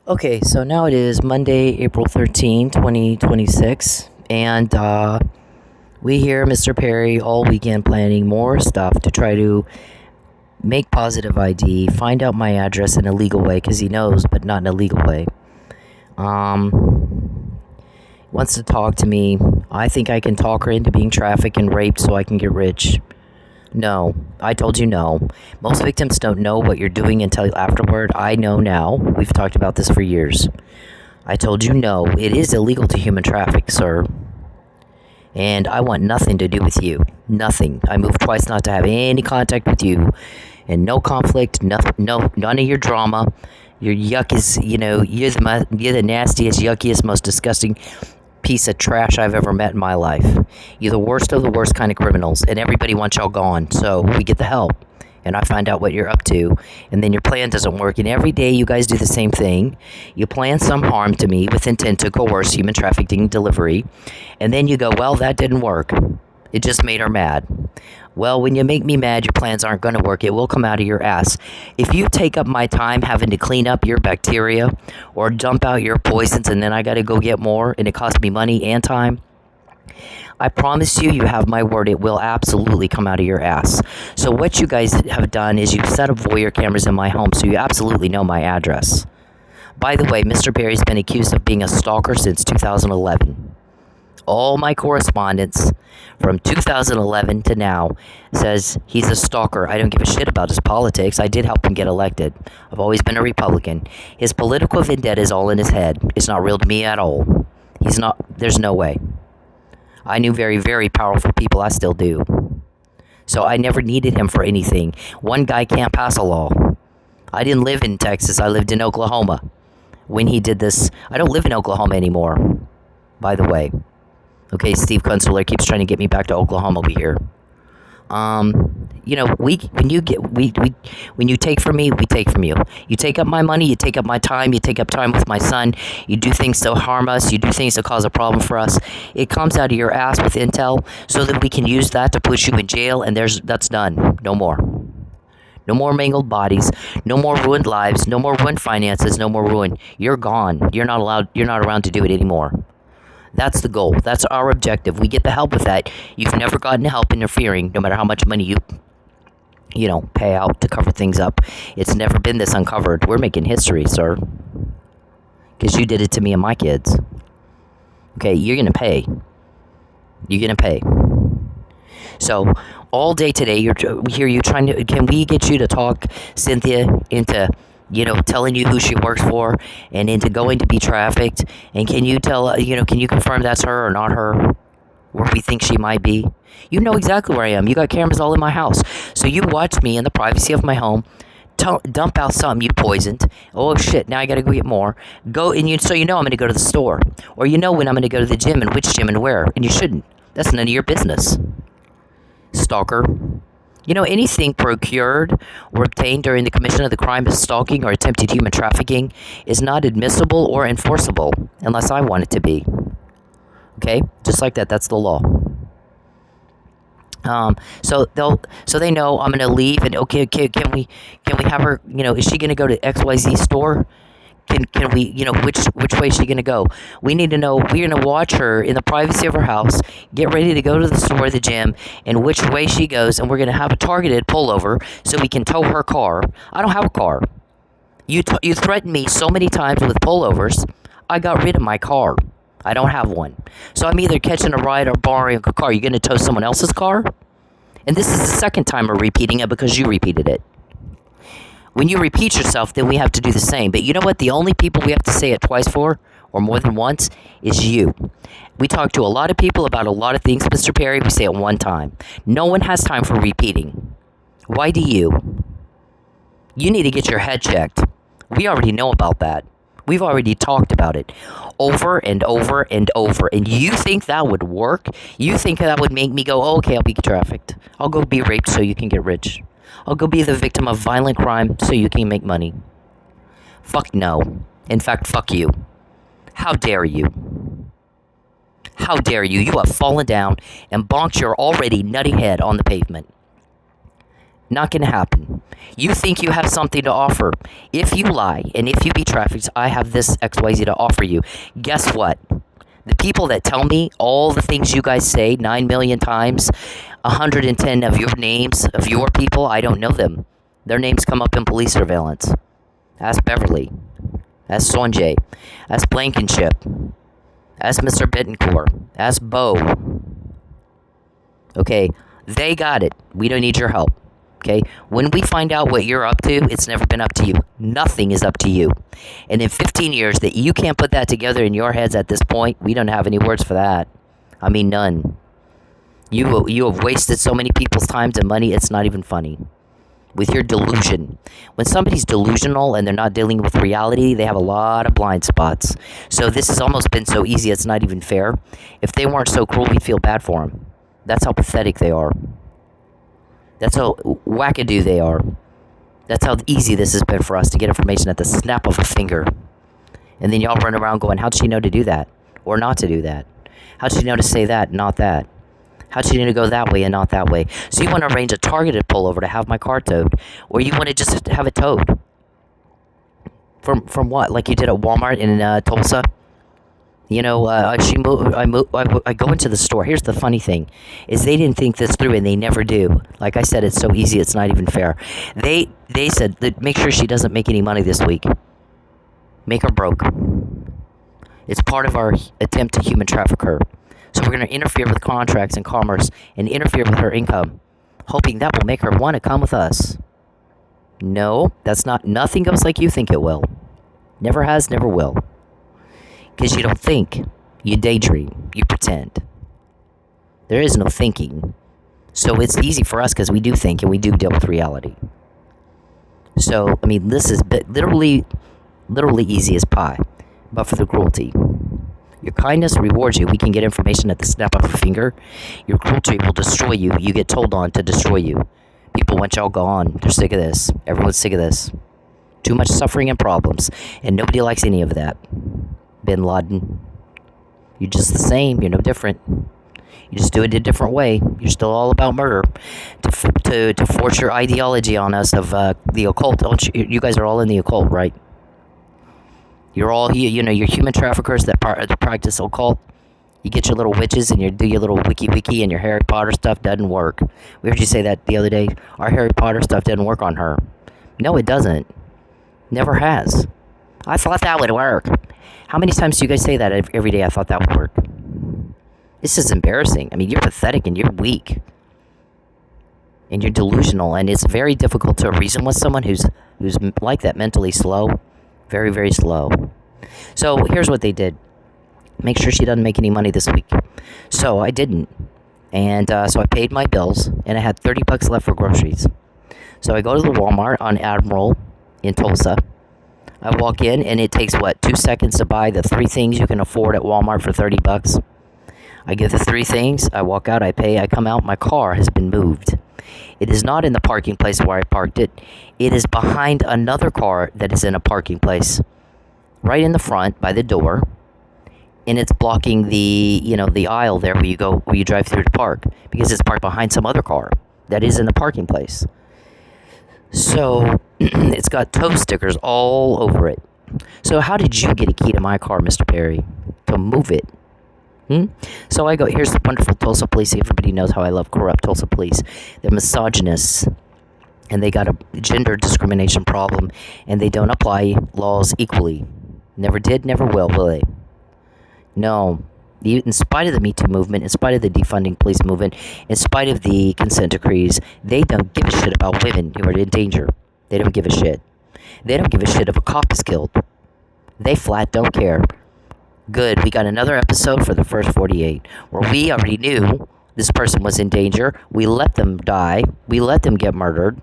Okay, so now it is Monday, April 13, 2026, and we hear Mr. Perry all weekend planning more stuff to try to make positive ID, find out my address in a legal way, because he knows, but not in a legal way. Wants to talk to me. I think I can talk her into being trafficked and raped so I can get rich. No, I told you no. Most victims don't know what you're doing until afterward. I know now. We've talked about this for years. I told you no. It is illegal to human traffic, sir. And I want nothing to do with you. Nothing. I moved twice not to have any contact with you. And no conflict, none of your drama. Your yuck is, you're the nastiest, yuckiest, most disgusting piece of trash I've ever met in my life. You're the worst of the worst kind of criminals, and everybody wants y'all gone, so we get the help. And I find out what you're up to, and then your plan doesn't work, and every day you guys do the same thing. You plan some harm to me with intent to coerce human trafficking delivery, and then you go, well, that didn't work. It just made her mad. Well, when you make me mad, your plans aren't going to work. It will come out of your ass. If you take up my time having to clean up your bacteria or dump out your poisons and then I got to go get more and it costs me money and time, I promise you, you have my word, it will absolutely come out of your ass. So what you guys have done is you've set up voyeur cameras in my home, so you absolutely know my address. By the way, Mr. Perry's been accused of being a stalker since 2011. All my correspondence from 2011 to now says he's a stalker. I don't give a shit about his politics. I did help him get elected. I've always been a Republican. His political vendetta is all in his head. It's not real to me at all. He's not, there's no way. I knew very, very powerful people. I still do. So I never needed him for anything. One guy can't pass a law. I didn't live in Texas. I lived in Oklahoma when he did this. I don't live in Oklahoma anymore, by the way. Okay, Steve Kuntzweiller keeps trying to get me back to Oklahoma over here. When you take from me, we take from you. You take up my money, you take up my time, you take up time with my son, you do things to harm us, you do things to cause a problem for us. It comes out of your ass with intel so that we can use that to put you in jail, and that's done. No more. No more mangled bodies, no more ruined lives, no more ruined finances, no more ruin. You're gone. You're not around to do it anymore. That's the goal. That's our objective. We get the help with that. You've never gotten help interfering, no matter how much money you pay out to cover things up. It's never been this uncovered. We're making history, sir. Because you did it to me and my kids. Okay, you're going to pay. You're going to pay. So, all day today, can we get you to talk Cynthia into telling you who she works for and into going to be trafficked? And can you can you confirm that's her or not her? Where we think she might be? You know exactly where I am. You got cameras all in my house. So you watch me in the privacy of my home dump out something you poisoned. Oh shit, now I gotta go get more. I'm gonna go to the store. Or when I'm gonna go to the gym and which gym and where. And you shouldn't. That's none of your business. Stalker. Anything procured or obtained during the commission of the crime of stalking or attempted human trafficking is not admissible or enforceable unless I want it to be. Okay? Just like that. That's the law. So they know I'm gonna leave, and okay, can we have her? Is she gonna go to XYZ store? Can we, which way is she going to go? We need to know. We're going to watch her in the privacy of her house, get ready to go to the store or the gym, and which way she goes, and we're going to have a targeted pullover so we can tow her car. I don't have a car. You threatened me so many times with pullovers, I got rid of my car. I don't have one. So I'm either catching a ride or borrowing a car. You're going to tow someone else's car? And this is the second time we're repeating it because you repeated it. When you repeat yourself, then we have to do the same. But you know what? The only people we have to say it twice for, or more than once, is you. We talk to a lot of people about a lot of things, Mr. Perry. We say it one time. No one has time for repeating. Why do you? You need to get your head checked. We already know about that. We've already talked about it over and over and over. And you think that would work? You think that would make me go, oh, okay, I'll be trafficked. I'll go be raped so you can get rich. I'll go be the victim of violent crime so you can make money. Fuck no. In fact, fuck you. How dare you? How dare you? You have fallen down and bonked your already nutty head on the pavement. Not going to happen. You think you have something to offer. If you lie and if you be trafficked, I have this XYZ to offer you. Guess what? The people that tell me all the things you guys say 9 million times, 110 of your names, of your people, I don't know them. Their names come up in police surveillance. Ask Beverly. Ask Sonjay. Ask Blankenship. Ask Mr. Bittencourt. Ask Bo. Okay, they got it. We don't need your help. Okay, when we find out what you're up to, it's never been up to you. Nothing is up to you. And in 15 years that you can't put that together in your heads at this point, we don't have any words for that. I mean, none. You have wasted so many people's time and money, it's not even funny. With your delusion. When somebody's delusional and they're not dealing with reality, they have a lot of blind spots. So this has almost been so easy, it's not even fair. If they weren't so cruel, we'd feel bad for them. That's how pathetic they are. That's how wackadoo they are. That's how easy this has been for us to get information at the snap of a finger. And then y'all run around going, how'd she know to do that? Or not to do that? How'd she know to say that, not that? How'd she know to go that way and not that way? So you want to arrange a targeted pullover to have my car towed? Or you want to just have it towed? From what? Like you did at Walmart in Tulsa? You know, I go into the store. Here's the funny thing, is they didn't think this through, and they never do. Like I said, it's so easy, it's not even fair. They said that make sure she doesn't make any money this week. Make her broke. It's part of our attempt to human traffic her. So we're going to interfere with contracts and commerce and interfere with her income, hoping that will make her want to come with us. No, that's not. Nothing goes like you think it will. Never has, never will. Because you don't think, you daydream, you pretend. There is no thinking. So it's easy for us because we do think and we do deal with reality. So, I mean, this is literally easy as pie, but for the cruelty. Your kindness rewards you. We can get information at the snap of a finger. Your cruelty will destroy you. You get told on to destroy you. People want y'all gone. They're sick of this. Everyone's sick of this. Too much suffering and problems, and nobody likes any of that. Bin Laden, you're just the same. You're no different. You just do it a different way. You're still all about murder. To force your ideology on us of the occult. You guys are all in the occult, right? You're all, you're human traffickers that practice occult. You get your little witches and you do your little wiki and your Harry Potter stuff doesn't work. We heard you say that the other day. Our Harry Potter stuff didn't work on her. No, it doesn't. Never has. I thought that would work. How many times do you guys say that every day? I thought that would work. This is embarrassing. I mean, you're pathetic and you're weak. And you're delusional. And it's very difficult to reason with someone who's like that, mentally slow. Very, very slow. So here's what they did. Make sure she doesn't make any money this week. So I didn't. And so I paid my bills. And I had $30 left for groceries. So I go to the Walmart on Admiral in Tulsa. I walk in, and it takes, 2 seconds to buy the 3 things you can afford at Walmart for $30. I get the 3 things, I walk out, I pay, I come out, my car has been moved. It is not in the parking place where I parked it. It is behind another car that is in a parking place. Right in the front, by the door. And it's blocking the aisle there where you drive through to park. Because it's parked behind some other car that is in the parking place. So, it's got tow stickers all over it. So, how did you get a key to my car, Mr. Perry? To move it? So, I go, here's the wonderful Tulsa police. Everybody knows how I love corrupt Tulsa police. They're misogynists. And they got a gender discrimination problem. And they don't apply laws equally. Never did, never will they? No. In spite of the Me Too movement, in spite of the defunding police movement, in spite of the consent decrees, they don't give a shit about women who are in danger. They don't give a shit. They don't give a shit if a cop is killed. They flat don't care. Good, we got another episode for the first 48, where we already knew this person was in danger. We let them die. We let them get murdered.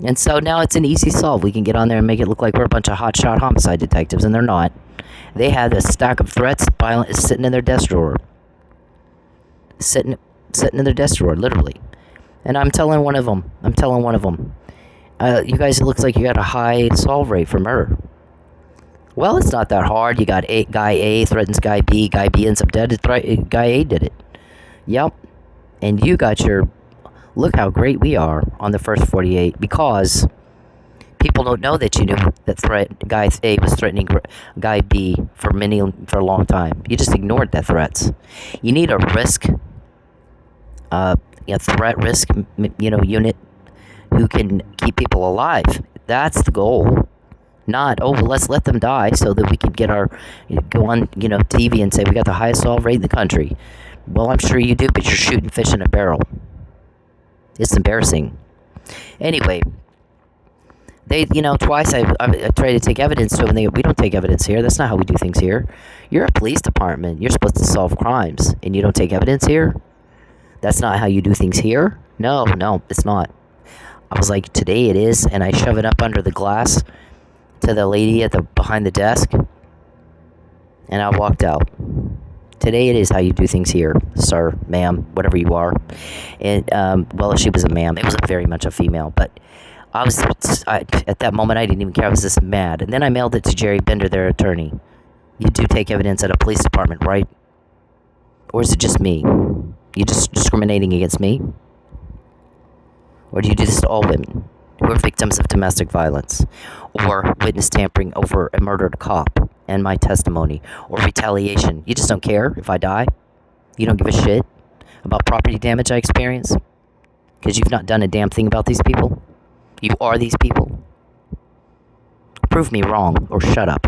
And so now it's an easy solve. We can get on there and make it look like we're a bunch of hotshot homicide detectives, and they're not. They had a stack of threats sitting in their desk drawer. Sitting in their desk drawer, literally. And I'm telling one of them. You guys, it looks like you got a high solve rate for murder. Well, it's not that hard. You got guy A threatens guy B. Guy B ends up dead. Guy A did it. Yep. And you got your Look how great we are on the first 48, because people don't know that you knew that guy A was threatening guy B for a long time. You just ignored that threats. You need a threat risk, unit who can keep people alive. That's the goal. Not, well, let's let them die so that we can go on, TV and say we got the highest solve rate in the country. Well, I'm sure you do, but you're shooting fish in a barrel. It's embarrassing. Anyway, they, twice I tried to take evidence to them. We don't take evidence here. That's not how we do things here. You're a police department. You're supposed to solve crimes, and you don't take evidence here? That's not how you do things here? No, it's not. I was like, today it is, and I shove it up under the glass to the lady behind the desk, and I walked out. Today it is how you do things here, sir, ma'am, whatever you are. And, she was a ma'am. It was very much a female, but at that moment, I didn't even care. I was just mad. And then I mailed it to Jerry Bender, their attorney. You do take evidence at a police department, right? Or is it just me? You just discriminating against me? Or do you do this to all women who are victims of domestic violence, or witness tampering over a murdered cop and my testimony, or retaliation? You just don't care if I die? You don't give a shit about property damage I experience? Because you've not done a damn thing about these people? You are these people? Prove me wrong, or shut up.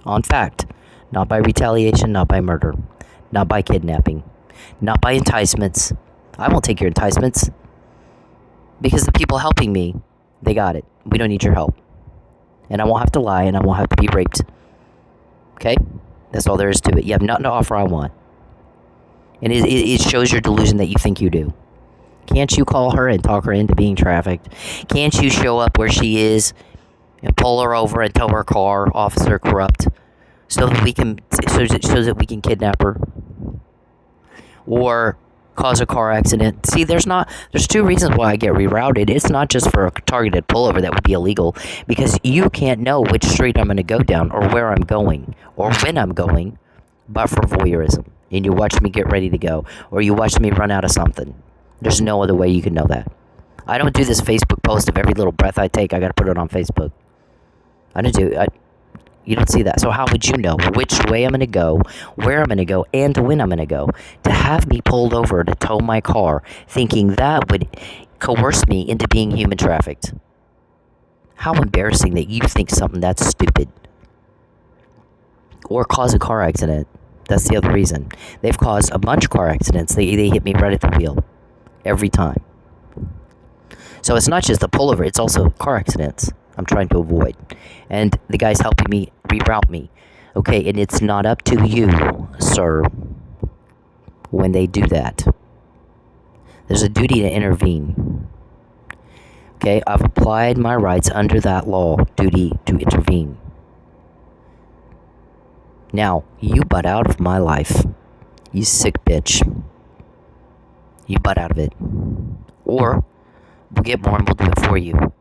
On fact, not by retaliation, not by murder, not by kidnapping, not by enticements. I won't take your enticements. Because the people helping me, they got it. We don't need your help. And I won't have to lie, and I won't have to be raped. Okay? That's all there is to it. You have nothing to offer I want. And it shows your delusion that you think you do. Can't you call her and talk her into being trafficked? Can't you show up where she is and pull her over and tow her car, officer corrupt, so that we can kidnap her? Or cause a car accident. See, there's two reasons why I get rerouted. It's not just for a targeted pullover that would be illegal, because you can't know which street I'm going to go down, or where I'm going, or when I'm going, but for voyeurism. And you watch me get ready to go, or you watch me run out of something. There's no other way you can know that. I don't do this Facebook post of every little breath I take, I got to put it on Facebook. You don't see that. So how would you know which way I'm going to go, where I'm going to go, and when I'm going to go? To have me pulled over to tow my car, thinking that would coerce me into being human trafficked. How embarrassing that you think something that's stupid. Or cause a car accident. That's the other reason. They've caused a bunch of car accidents. They hit me right at the wheel. Every time. So it's not just the pullover, it's also car accidents I'm trying to avoid. And the guy's helping me reroute me. Okay, and it's not up to you, sir, when they do that. There's a duty to intervene. Okay, I've applied my rights under that law, duty to intervene. Now, you butt out of my life. You sick bitch. You butt out of it. Or, we'll get more and we'll do it for you.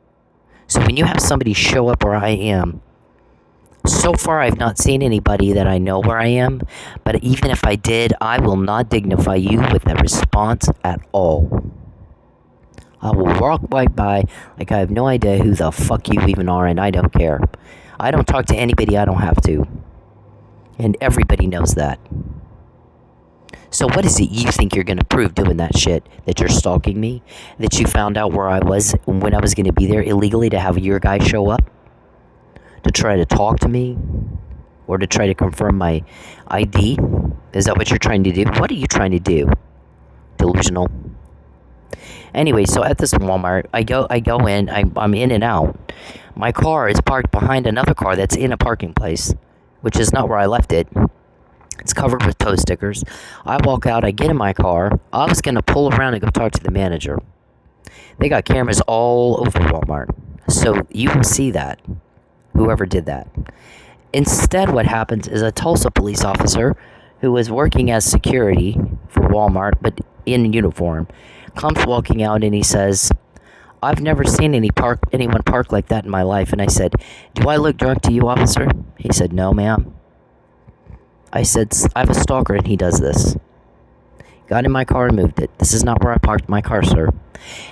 So when you have somebody show up where I am, so far I've not seen anybody that I know where I am, but even if I did, I will not dignify you with a response at all. I will walk right by like I have no idea who the fuck you even are, and I don't care. I don't talk to anybody I don't have to. And everybody knows that. So what is it you think you're going to prove doing that shit? That you're stalking me? That you found out where I was when I was going to be there illegally to have your guy show up? To try to talk to me? Or to try to confirm my ID? Is that what you're trying to do? What are you trying to do? Delusional. Anyway, so at this Walmart, I go in, I'm in and out. My car is parked behind another car that's in a parking place, which is not where I left it. It's covered with tow stickers. I walk out, I get in my car. I was going to pull around and go talk to the manager. They got cameras all over Walmart. So you will see that, whoever did that. Instead, what happens is a Tulsa police officer who was working as security for Walmart, but in uniform, comes walking out and he says, I've never seen anyone park like that in my life. And I said, do I look drunk to you, officer? He said, no, ma'am. I said, I have a stalker and he does this. Got in my car and moved it. This is not where I parked my car, sir.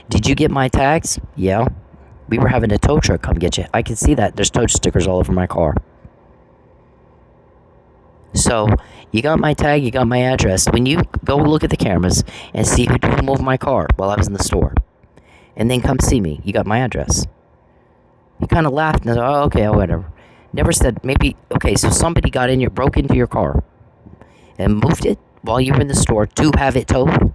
Did you get my tags? Yeah. We were having a tow truck come get you. I can see that. There's tow stickers all over my car. So, you got my tag, you got my address. When you go look at the cameras and see who drove over my car while I was in the store, and then come see me, you got my address. You kind of laughed and said, oh, okay, whatever. Never said, maybe, okay, so somebody broke into your car and moved it while you were in the store to have it towed?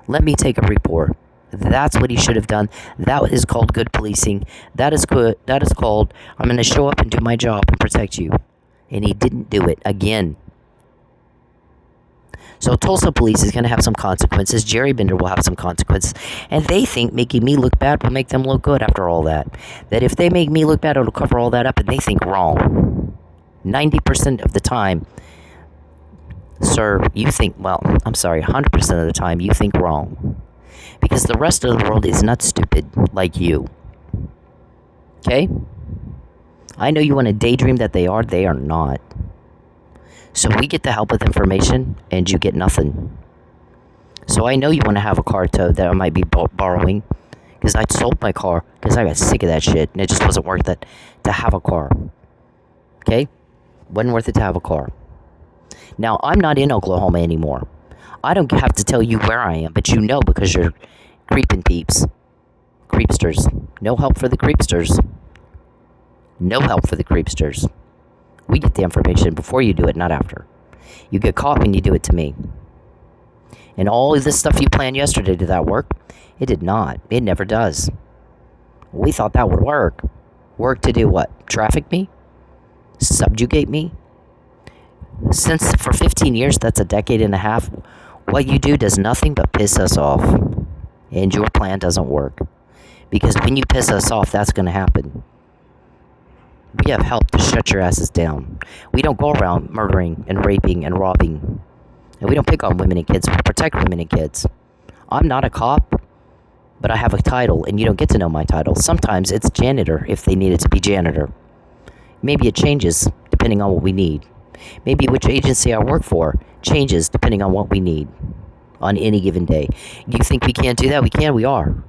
Let me take a report. That's what he should have done. That is called good policing. That is good. That is called, I'm going to show up and do my job and protect you. And he didn't do it again. So Tulsa police is going to have some consequences. Jerry Bender will have some consequences. And they think making me look bad will make them look good after all that. That if they make me look bad, it'll cover all that up, and they think wrong. 90% of the time, sir, you think, well, I'm sorry, 100% of the time, you think wrong. Because the rest of the world is not stupid like you. Okay? I know you want to daydream that they are not. So we get the help with information, and you get nothing. So I know you want to have a car towed that I might be borrowing, because I sold my car, because I got sick of that shit, and it just wasn't worth it to have a car. Okay? Wasn't worth it to have a car. Now, I'm not in Oklahoma anymore. I don't have to tell you where I am, but you know because you're creeping peeps. Creepsters. No help for the creepsters. No help for the creepsters. We get the information before you do it, not after. You get caught when you do it to me. And all of this stuff you planned yesterday, did that work? It did not. It never does. We thought that would work. Work to do what? Traffic me? Subjugate me? Since for 15 years, that's a decade and a half, what you do does nothing but piss us off. And your plan doesn't work. Because when you piss us off, that's going to happen. We have help to shut your asses down. We don't go around murdering and raping and robbing. And we don't pick on women and kids. We protect women and kids. I'm not a cop, but I have a title, and you don't get to know my title. Sometimes it's janitor if they need it to be janitor. Maybe it changes depending on what we need. Maybe which agency I work for changes depending on what we need on any given day. You think we can't do that? We can. We are.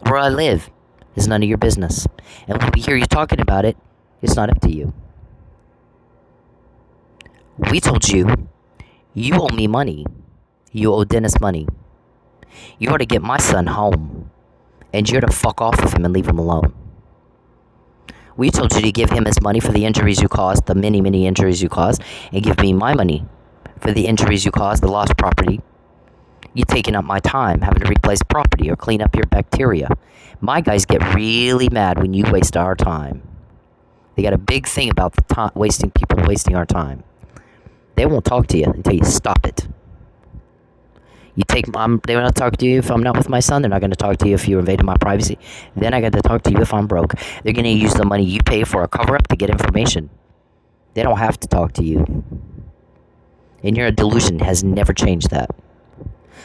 Where I live is none of your business. And when we hear you talking about it, it's not up to you. We told you, you owe me money. You owe Dennis money. You ought to get my son home. And you're to fuck off with him and leave him alone. We told you to give him his money for the injuries you caused, the many, many injuries you caused, and give me my money for the injuries you caused, the lost property. You're taking up my time having to replace property or clean up your bacteria. My guys get really mad when you waste our time. They got a big thing about the time, people wasting our time. They won't talk to you until you stop it. They won't talk to you if I'm not with my son. They're not going to talk to you if you invaded my privacy. Then I got to talk to you if I'm broke. They're going to use the money you pay for a cover-up to get information. They don't have to talk to you. And your delusion has never changed that.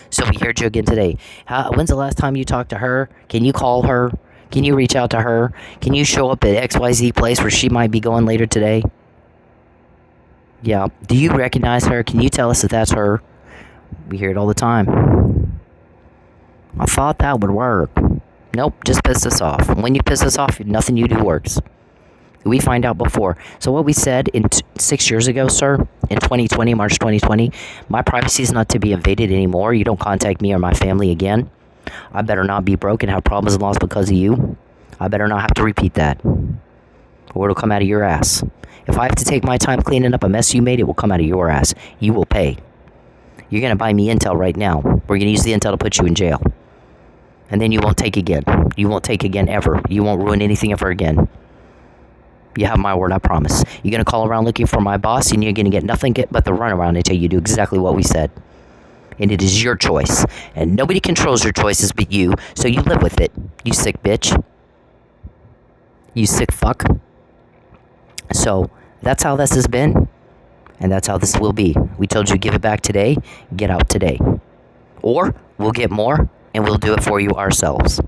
So we heard you again today. When's the last time you talked to her? Can you call her? Can you reach out to her? Can you show up at XYZ place where she might be going later today? Yeah. Do you recognize her? Can you tell us if that's her? We hear it all the time. I thought that would work. Nope, just piss us off. And when you piss us off, nothing you do works. We find out before. So what we said 6 years ago, sir, in 2020, March 2020, my privacy is not to be invaded anymore. You don't contact me or my family again. I better not be broke and have problems and loss because of you. I better not have to repeat that. Or it'll come out of your ass. If I have to take my time cleaning up a mess you made, it will come out of your ass. You will pay. You're going to buy me intel right now. We're going to use the intel to put you in jail. And then you won't take again. You won't take again ever. You won't ruin anything ever again. You have my word, I promise. You're going to call around looking for my boss, and you're going to get nothing but the runaround until you do exactly what we said. And it is your choice. And nobody controls your choices but you, so you live with it. You sick bitch. You sick fuck. So, that's how this has been. And that's how this will be. We told you give it back today, get out today. Or we'll get more and we'll do it for you ourselves.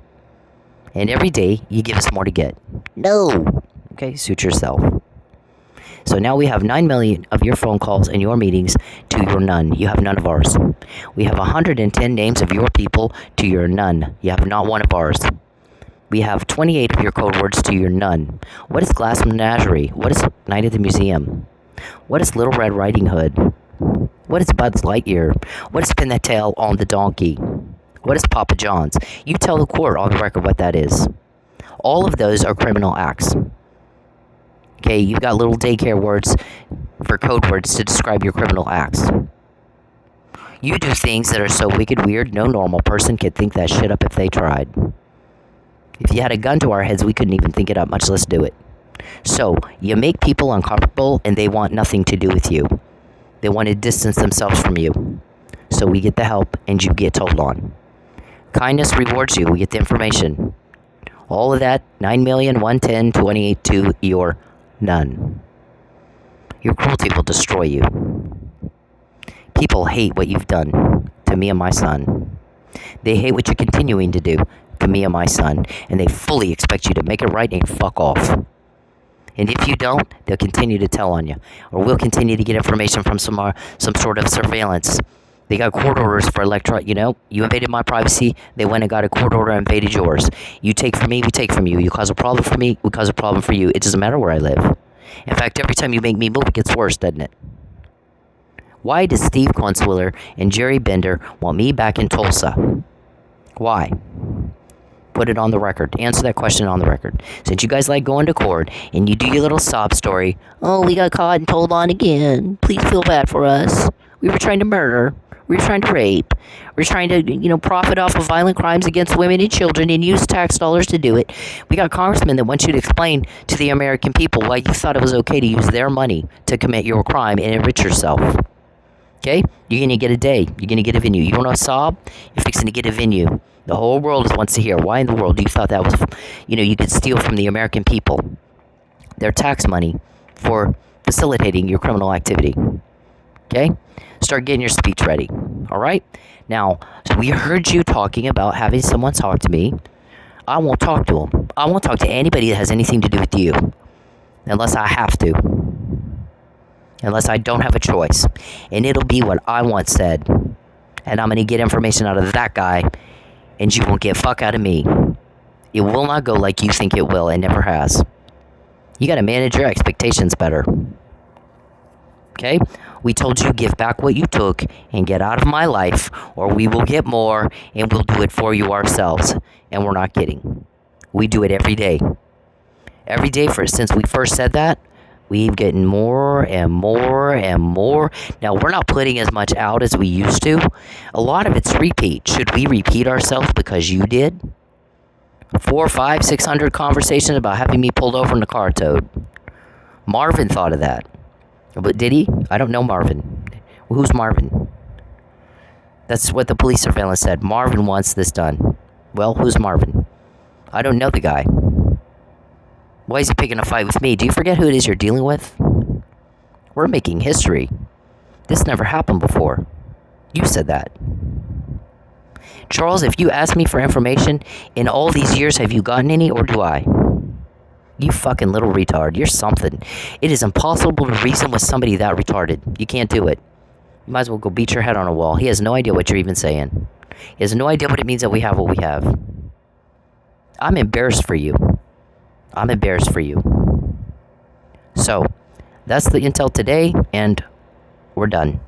And every day you give us more to get. No. Okay, suit yourself. So now we have 9 million of your phone calls and your meetings to your none. You have none of ours. We have 110 names of your people to your none. You have not one of ours. We have 28 of your code words to your none. What is Glass Menagerie? What is Night at the Museum? What is Little Red Riding Hood? What is Buzz Lightyear? What is Pin the Tail on the Donkey? What is Papa John's? You tell the court on the record what that is. All of those are criminal acts. Okay, you've got little daycare words for code words to describe your criminal acts. You do things that are so wicked weird, no normal person could think that shit up if they tried. If you had a gun to our heads, we couldn't even think it up, much less do it. So, you make people uncomfortable and they want nothing to do with you. They want to distance themselves from you. So we get the help and you get told on. Kindness rewards you. We get the information. All of that, 9,110,28 to your none. Your cruelty will destroy you. People hate what you've done to me and my son. They hate what you're continuing to do to me and my son. And they fully expect you to make it right and fuck off. And if you don't, they'll continue to tell on you. Or we'll continue to get information from some sort of surveillance. They got court orders for you invaded my privacy, they went and got a court order and invaded yours. You take from me, we take from you. You cause a problem for me, we cause a problem for you. It doesn't matter where I live. In fact, every time you make me move, it gets worse, doesn't it? Why does Steve Kuntzweiller and Jerry Bender want me back in Tulsa? Why? Put it on the record. Answer that question on the record. Since you guys like going to court and you do your little sob story, oh, we got caught and told on again. Please feel bad for us. We were trying to murder. We were trying to rape. We were trying to, profit off of violent crimes against women and children and use tax dollars to do it. We got congressmen that want you to explain to the American people why you thought it was okay to use their money to commit your crime and enrich yourself. Okay? You're going to get a day. You're going to get a venue. You want to sob? You're fixing to get a venue. The whole world wants to hear. Why in the world do you thought that was, you could steal from the American people their tax money for facilitating your criminal activity? Okay? Start getting your speech ready. All right? Now, so we heard you talking about having someone talk to me. I won't talk to them. I won't talk to anybody that has anything to do with you. Unless I have to. Unless I don't have a choice. And it'll be what I want said. And I'm going to get information out of that guy. And you won't get fuck out of me. It will not go like you think it will. It never has. You got to manage your expectations better. Okay? We told you give back what you took and get out of my life, or we will get more and we'll do it for you ourselves. And we're not kidding. We do it every day. Every day since we first said that, we've gotten more and more and more. Now, we're not putting as much out as we used to. A lot of it's repeat. Should we repeat ourselves because you did? 400, 500, 600 conversations about having me pulled over in the car towed. Marvin thought of that. But did he? I don't know Marvin. Who's Marvin? That's what the police surveillance said. Marvin wants this done. Well, who's Marvin? I don't know the guy. Why is he picking a fight with me? Do you forget who it is you're dealing with? We're making history. This never happened before. You said that. Charles, if you ask me for information, in all these years, have you gotten any, or do I? You fucking little retard. You're something. It is impossible to reason with somebody that retarded. You can't do it. You might as well go beat your head on a wall. He has no idea what you're even saying. He has no idea what it means that we have what we have. I'm embarrassed for you. I'm embarrassed for you. So, that's the intel today, and we're done.